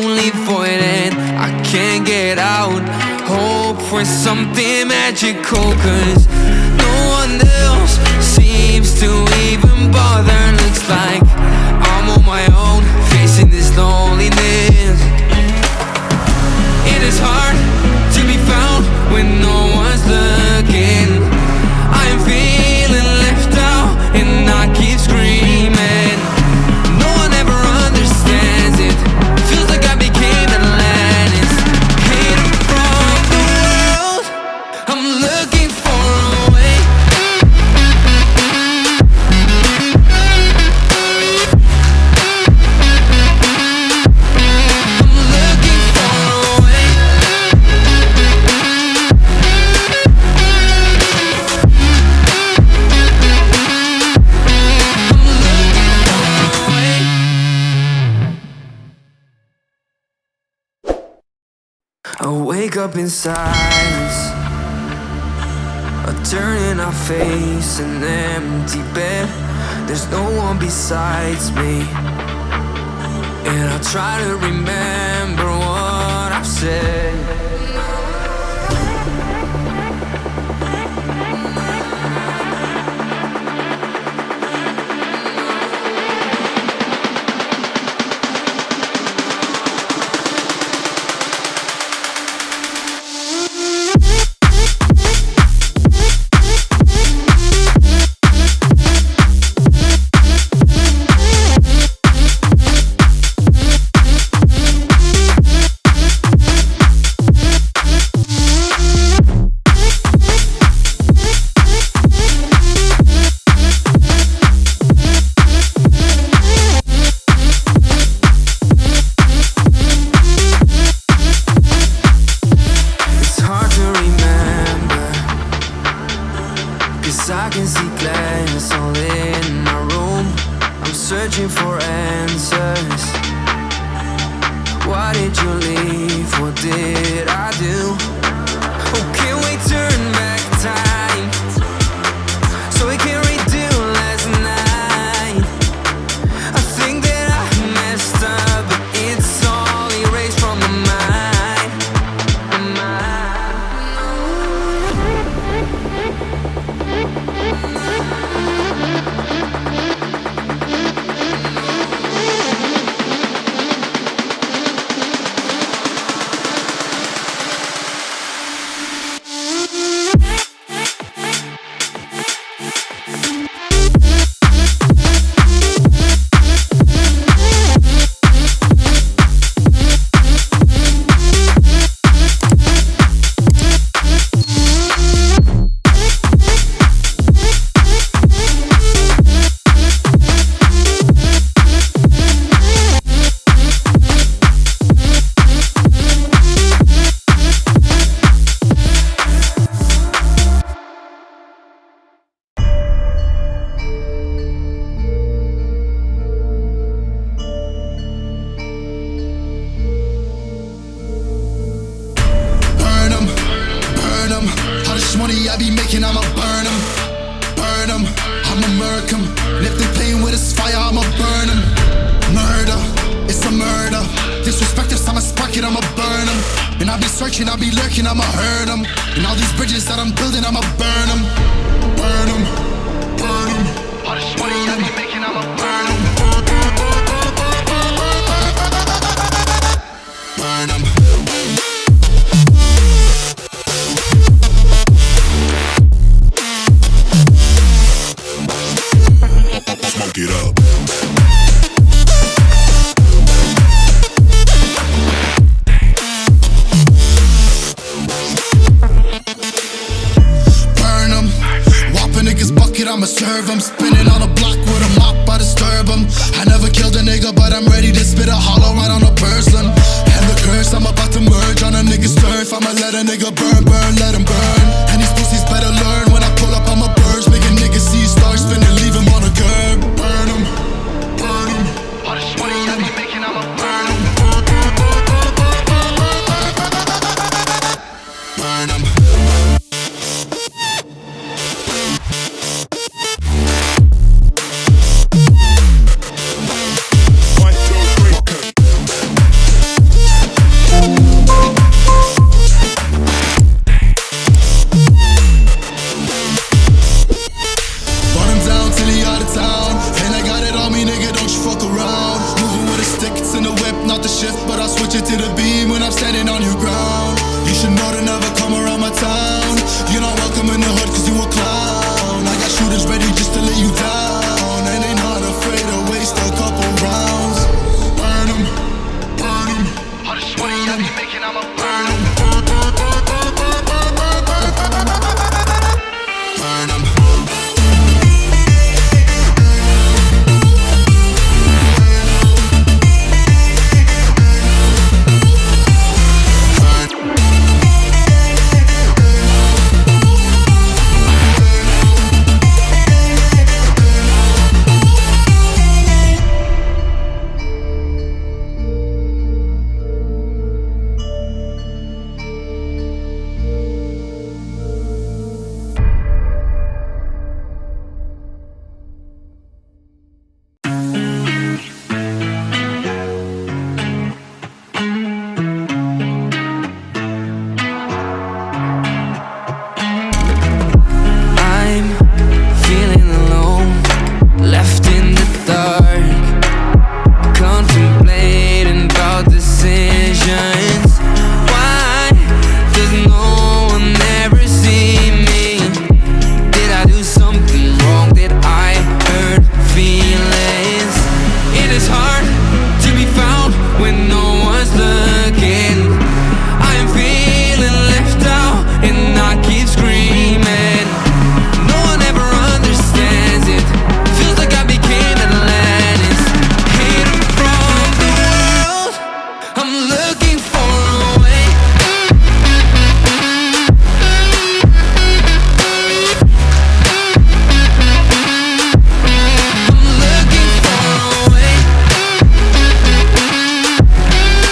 lonely void and I can't get out. Hope for something magical, 'cause no one else seems to even bother. Looks like I'm on my own, facing this loneliness. It is hard to be found when no one's looking. I'm feeling left out and I keep screaming. No one ever understands it. Feels like I became Atlantis, hidden from the world. I'm looking for a way. I'm looking for a way. I wake up in silence, I turn and I face an empty bed. There's no one besides me, and I try to remember what I've said. I can see glass all in my room. I'm searching for answers. Why did you leave? What did I do? Oh, can we turn back time so we can redo last night? I think that I messed up, but it's all erased from my mind. Money I be making, I'ma burn them, I'ma murk them. And if they playing with this fire, I'ma burn them. Murder, it's a murder. Disrespect us, I'ma spark it, I'ma burn them. And I'll be searching, I'll be lurking, I'ma hurt them. And all these bridges that I'm building, I'ma burn them. Burn them, burn them. All this money I be making, I'ma burn them. Burn them. Smoke it up. Burn 'em. Whop a nigga's bucket, I'ma serve 'em. Spinning on a block with a mop, I disturb 'em. I never killed a nigga, but I'm ready to spit a hollow right on a person. And the curse, I'm about to merge on a nigga's turf. I'ma let a nigga burn, burn, let him burn. And these pussies better learn. When I pull up, I'ma burst. Make a nigga see stars spinning, leave him on a curb. Burn 'em, burn 'em. All this money I be making, I'ma burn 'em. Burn 'em. switch it to the beam when I'm standing on your ground. You should know to never come around my town. You're not welcome in the hood cause you a clown. I got shooters ready just to lay you down, and they not afraid to waste a couple rounds. Burn 'em, burn 'em, burn 'em.